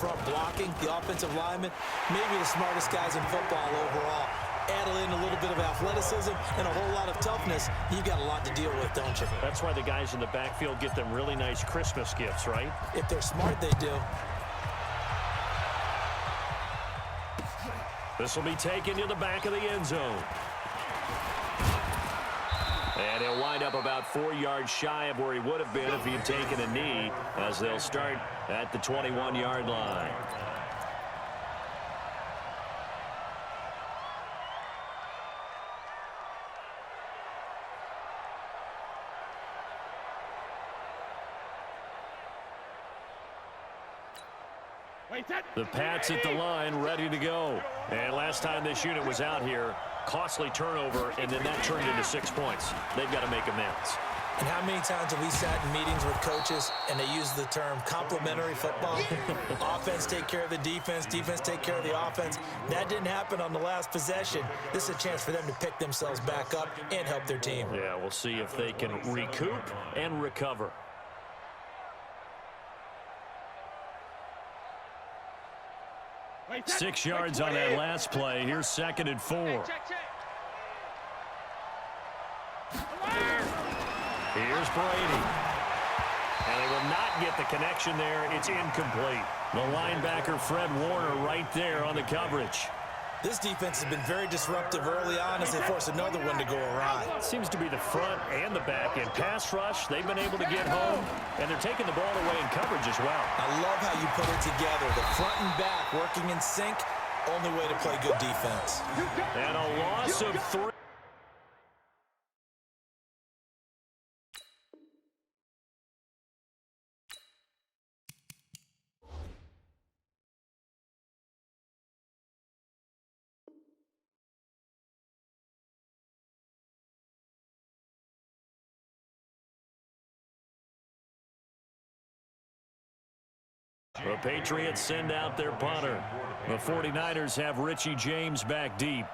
front blocking, the offensive linemen, maybe the smartest guys in football overall. Add in a little bit of athleticism and a whole lot of toughness, you've got a lot to deal with, don't you? That's why the guys in the backfield get them really nice Christmas gifts, right? If they're smart, they do. This will be taken to the back of the end zone. And he'll wind up about 4 yards shy of where he would have been if he had taken a knee, as they'll start at the 21-yard line. The Pats at the line, ready to go. And last time this unit was out here, costly turnover, and then that turned into 6 points. They've got to make amends. And how many times have we sat in meetings with coaches and they use the term complementary football? Offense take care of the defense, defense take care of the offense. That didn't happen on the last possession. This is a chance for them to pick themselves back up and help their team. Yeah, we'll see if they can recoup and recover. Six yards on that last play. Here's 2nd and 4. Here's Brady. And they will not get the connection there. It's incomplete. The linebacker, Fred Warner, right there on the coverage. This defense has been very disruptive early on as they force another one to go awry. Seems to be the front and the back end. Pass rush, they've been able to get home, and they're taking the ball away in coverage as well. I love how you put it together. The front and back working in sync, only way to play good defense. And a loss of 3. The Patriots send out their punter. The 49ers have Richie James back deep.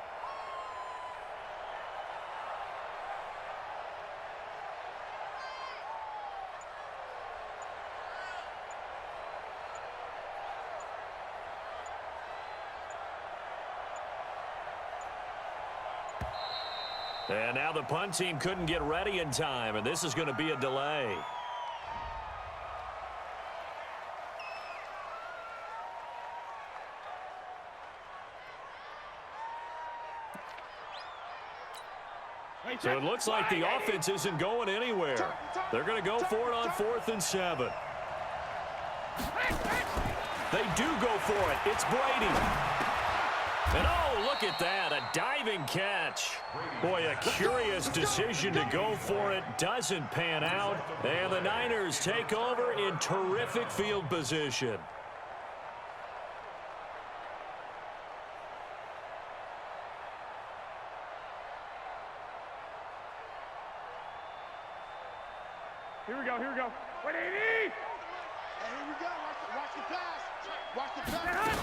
And now the punt team couldn't get ready in time, and this is going to be a delay. So it looks like the offense isn't going anywhere. They're going to go for it on 4th and 7. They do go for it. It's Brady. And oh, look at that, a diving catch. Boy, a curious decision to go for it. Doesn't pan out. And the Niners take over in terrific field position. Here we go, here we go. Wait, 80! Hey, here we go. Watch the pass. Watch the pass.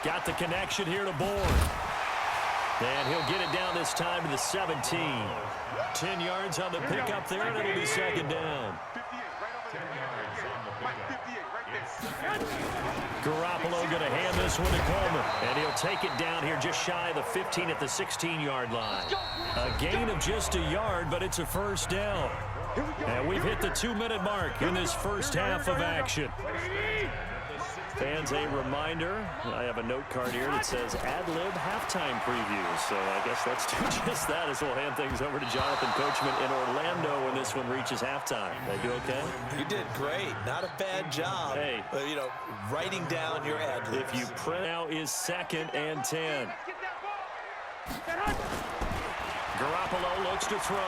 Got the connection here to Bourne. And he'll get it down this time to the 17. 10 yards on the pickup there, and it'll be 2nd down. 58, right over there. Mike, 58, right there. Garoppolo going to hand this one to Coleman. And he'll take it down here just shy of the 15 at the 16-yard line. A gain of just a yard, but it's a 1st down. And we've hit the 2-minute mark in this first half of action. Fans, a reminder, I have a note card here that says ad-lib halftime preview. So I guess let's do just that as we'll hand things over to Jonathan Coachman in Orlando when this one reaches halftime. Did I do okay? You did great. Not a bad job. Hey. You know, writing down your ad-libs. If you print now is 2nd and 10. Garoppolo looks to throw.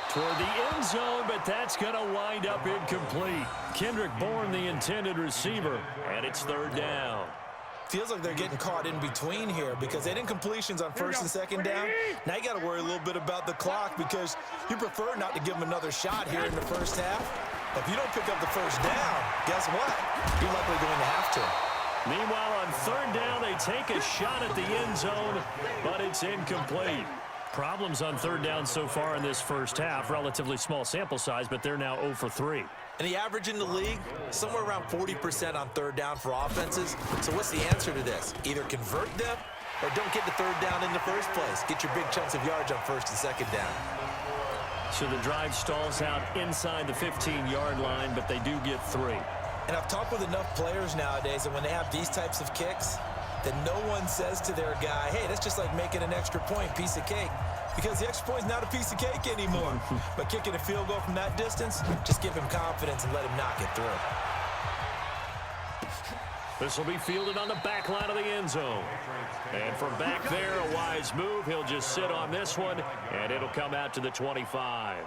Toward the end zone, but that's going to wind up incomplete. Kendrick Bourne, the intended receiver, and it's 3rd down. Feels like they're getting caught in between here because they didn't completions on 1st and 2nd down. Now you got to worry a little bit about the clock because you prefer not to give them another shot here in the first half. If you don't pick up the 1st down, guess what? You're likely going to have to. Meanwhile, on 3rd down, they take a shot at the end zone, but it's incomplete. Problems on third down so far in this first half. Relatively small sample size, but they're now 0 for 3. And the average in the league, somewhere around 40% on third down for offenses. So what's the answer to this? Either convert them or don't get the third down in the first place. Get your big chunks of yards on first and second down. So the drive stalls out inside the 15-yard line, but they do get 3. And I've talked with enough players nowadays that when they have these types of kicks, that no one says to their guy, hey, that's just like making an extra point, piece of cake. Because the extra point is not a piece of cake anymore. But kicking a field goal from that distance, just give him confidence and let him knock it through. This will be fielded on the back line of the end zone. And from back there, a wise move. He'll just sit on this one, and it'll come out to the 25.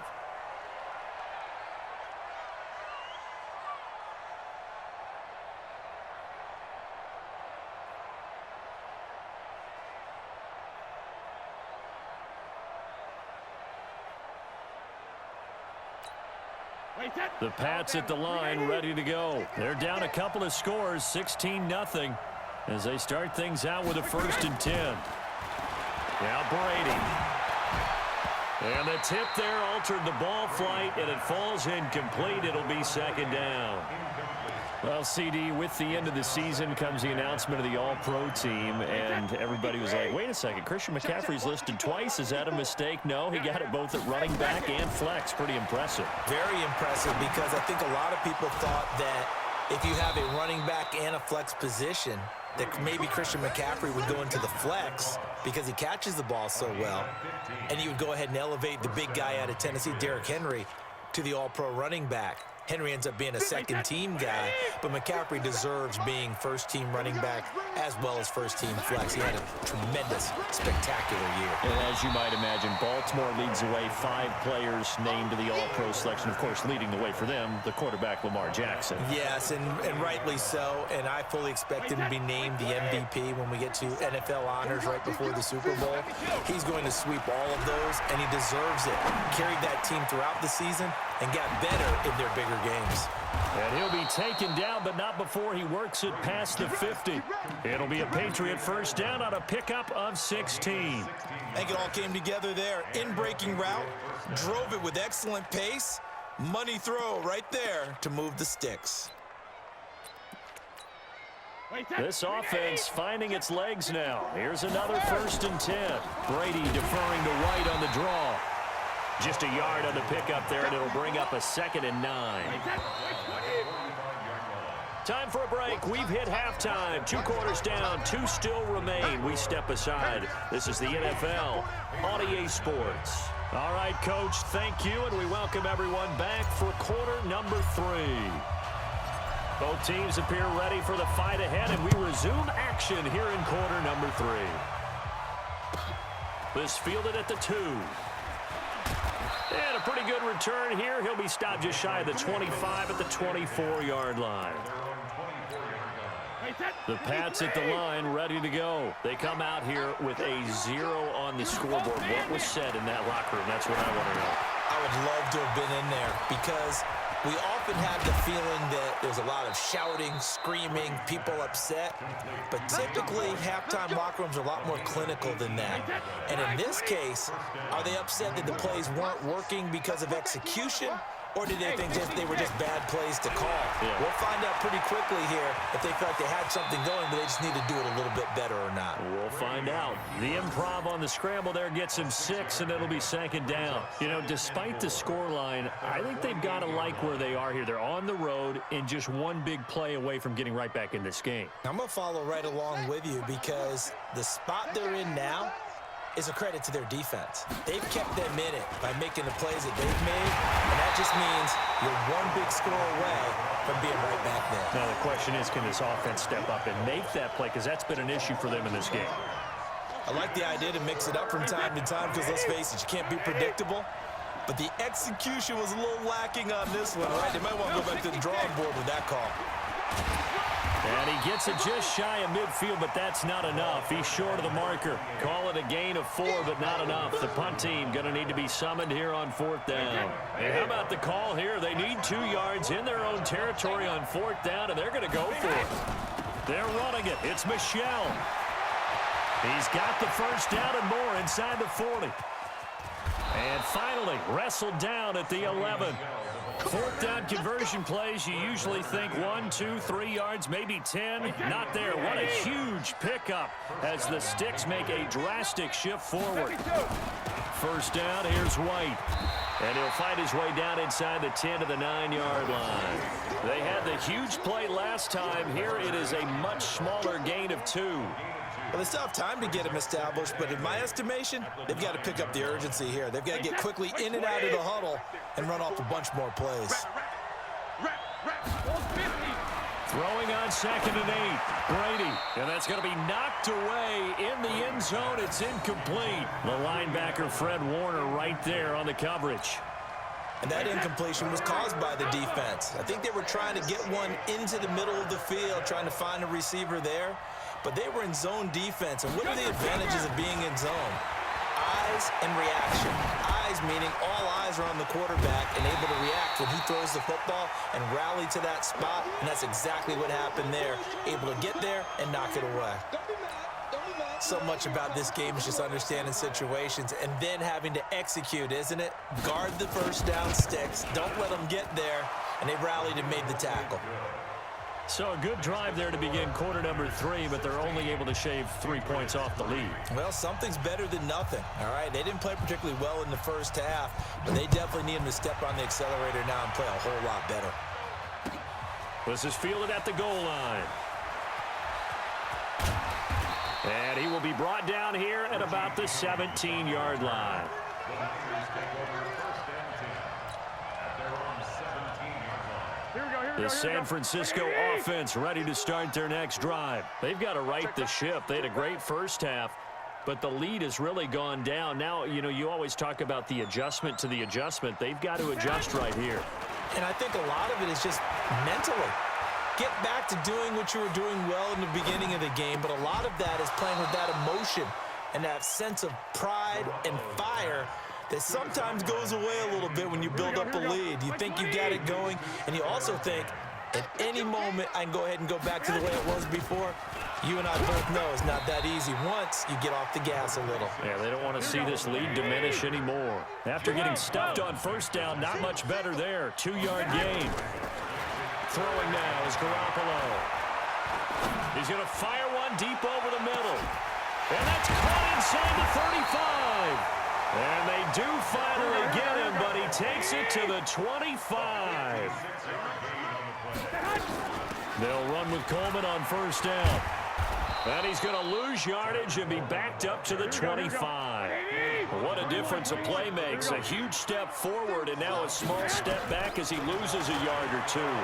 The Pats at the line, ready to go. They're down a couple of scores, 16-0, as they start things out with a 1st and 10. Now Brady. And the tip there altered the ball flight, and it falls incomplete. It'll be 2nd down. Well, CD, with the end of the season comes the announcement of the All-Pro team, and everybody was like, wait a second, Christian McCaffrey's listed twice. Is that a mistake? No, he got it both at running back and flex. Pretty impressive. Very impressive, because I think a lot of people thought that if you have a running back and a flex position, that maybe Christian McCaffrey would go into the flex because he catches the ball so well, and you would go ahead and elevate the big guy out of Tennessee, Derrick Henry, to the All-Pro running back. Henry ends up being a second-team guy, but McCaffrey deserves being first-team running back as well as first-team flex. He had a tremendous, spectacular year. And as you might imagine, Baltimore leads the way. 5 players named to the All-Pro selection. Of course, leading the way for them, the quarterback Lamar Jackson. Yes, and rightly so. And I fully expect him to be named the MVP when we get to NFL honors right before the Super Bowl. He's going to sweep all of those, and he deserves it. Carried that team throughout the season and got better in their bigger games. And he'll be taken down, but not before he works it past the 50. It'll be a Patriot 1st down on a pickup of 16. I think it all came together there. In-breaking route, drove it with excellent pace. Money throw right there to move the sticks. This offense finding its legs now. Here's another 1st and 10. Brady deferring to White on the draw. Just a yard on the pickup there, and it'll bring up a 2nd and 9. Time for a break. We've hit halftime. 2 quarters down, 2 still remain. We step aside. This is the NFL on EA Sports. All right, Coach, thank you, and we welcome everyone back for quarter number 3. Both teams appear ready for the fight ahead, and we resume action here in quarter number 3. This fielded at the 2. And a pretty good return here. He'll be stopped just shy of the 25 at the 24-yard line. The Pats at the line, ready to go. They come out here with a 0 on the scoreboard. What was said in that locker room? That's what I want to know. I would love to have been in there, because we often have the feeling that there's a lot of shouting, screaming, people upset. But typically, halftime locker rooms are a lot more clinical than that. And in this case, are they upset that the plays weren't working because of execution? Or did they think they were just bad plays to call? Yeah. We'll find out pretty quickly here if they felt like they had something going, but they just need to do it a little bit better or not. We'll find out. The improv on the scramble there gets him 6, and it'll be 2nd down. You know, despite the scoreline, I think they've got to like where they are here. They're on the road and just one big play away from getting right back in this game. I'm going to follow right along with you, because the spot they're in now is a credit to their defense. They've kept them in it by making the plays that they've made, and that just means you're one big score away from being right back there. Now the question is, can this offense step up and make that play? Because that's been an issue for them in this game. I like the idea to mix it up from time to time, because let's face it, you can't be predictable. But the execution was a little lacking on this one, right? They might want to go back to the drawing board with that call. And he gets it just shy of midfield, but that's not enough. He's short of the marker. Call it a gain of 4, but not enough. The punt team going to need to be summoned here on 4th down. And how about the call here? They need 2 yards in their own territory on 4th down, and they're going to go for it. They're running it. It's Michelle. He's got the first down and more inside the 40. And finally wrestled down at the 11. Fourth down conversion plays, you usually think 1, 2, 3 yards, maybe 10. Not there. What a huge pickup as the Sticks make a drastic shift forward. First down, here's White. And he'll fight his way down inside the 10 to the 9-yard line. They had the huge play last time. Here it is a much smaller gain of 2. Well, they still have time to get him established, but in my estimation, they've got to pick up the urgency here. They've got to get quickly in and out of the huddle and run off a bunch more plays. Throwing on 2nd and 8. Brady. And that's going to be knocked away in the end zone. It's incomplete. The linebacker, Fred Warner, right there on the coverage. And that incompletion was caused by the defense. I think they were trying to get one into the middle of the field, trying to find a receiver there. But they were in zone defense. And what are the advantages of being in zone? Eyes and reaction. Eyes meaning all eyes are on the quarterback and able to react when he throws the football and rally to that spot. And that's exactly what happened there. Able to get there and knock it away. So much about this game is just understanding situations and then having to execute, isn't it? Guard the first down Sticks. Don't let them get there. And they rallied and made the tackle. So a good drive there to begin quarter number 3, but they're only able to shave 3 points off the lead. Well, something's better than nothing, all right? They didn't play particularly well in the first half, but they definitely need him to step on the accelerator now and play a whole lot better. This is fielded at the goal line. And he will be brought down here at about the 17-yard line. The San Francisco offense ready to start their next drive. They've got to right the ship. They had a great first half, but the lead has really gone down. Now, you know, you always talk about the adjustment to the adjustment. They've got to adjust right here. And I think a lot of it is just mentally. Get back to doing what you were doing well in the beginning of the game, but a lot of that is playing with that emotion and that sense of pride and fire that sometimes goes away a little bit when you build up a lead. You think you got it going, and you also think, at any moment, I can go ahead and go back to the way it was before. You and I both know it's not that easy once you get off the gas a little. Yeah, they don't want to see this lead diminish anymore. After getting stuffed on first down, not much better there. 2-yard gain. Throwing now is Garoppolo. He's going to fire one deep over the middle. And that's caught inside the 35. And they do finally get him, but he takes it to the 25. They'll run with Coleman on first down. And he's going to lose yardage and be backed up to the 25. What a difference a play makes. A huge step forward and now a small step back as he loses a yard or two.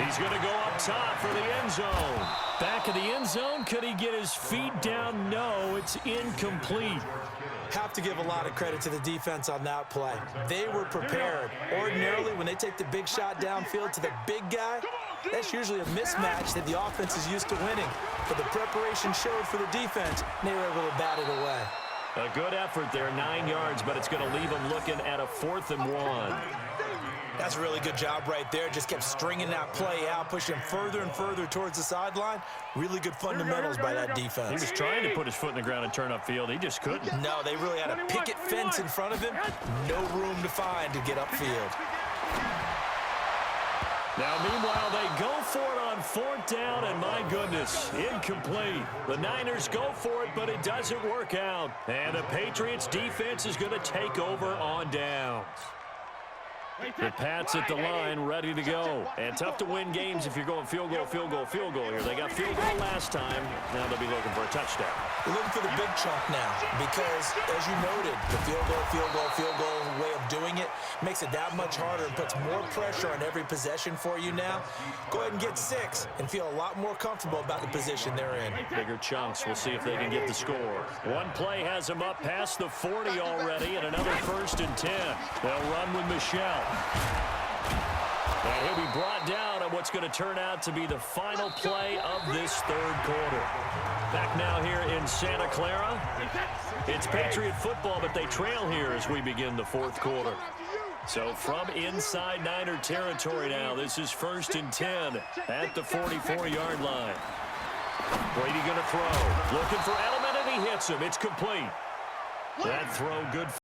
He's going to go up top for the end zone. Back of the end zone. Could he get his feet down? No, it's incomplete. Have to give a lot of credit to the defense on that play. They were prepared. Ordinarily, when they take the big shot downfield to the big guy, that's usually a mismatch that the offense is used to winning. But the preparation showed for the defense, and they were able to bat it away. A good effort there, 9 yards, but it's going to leave them looking at a 4th and 1. That's a really good job right there. Just kept stringing that play out, pushing further and further towards the sideline. Really good fundamentals by that defense. He was trying to put his foot in the ground and turn upfield. He just couldn't. No, they really had a picket fence in front of him. No room to find to get upfield. Now, meanwhile, they go for it on 4th down, and my goodness, incomplete. The Niners go for it, but it doesn't work out. And the Patriots defense is going to take over on downs. The Pats at the line, ready to go. And tough to win games if you're going field goal, field goal, field goal here. They got field goal last time. Now they'll be looking for a touchdown. They're looking for the big chunk now because, as you noted, the field goal way of doing it makes it that much harder and puts more pressure on every possession for you now. Go ahead and get 6 and feel a lot more comfortable about the position they're in. Bigger chunks. We'll see if they can get the score. One play has them up past the 40 already, and another 1st and 10. They'll run with Michelle. And he'll be brought down on what's going to turn out to be the final play of this 3rd quarter. Back now here in Santa Clara. It's Patriot football, but they trail here as we begin the 4th quarter. So from inside Niner territory now, this is 1st and 10 at the 44-yard line. Brady going to throw. Looking for Edelman, and he hits him. It's complete. That throw good.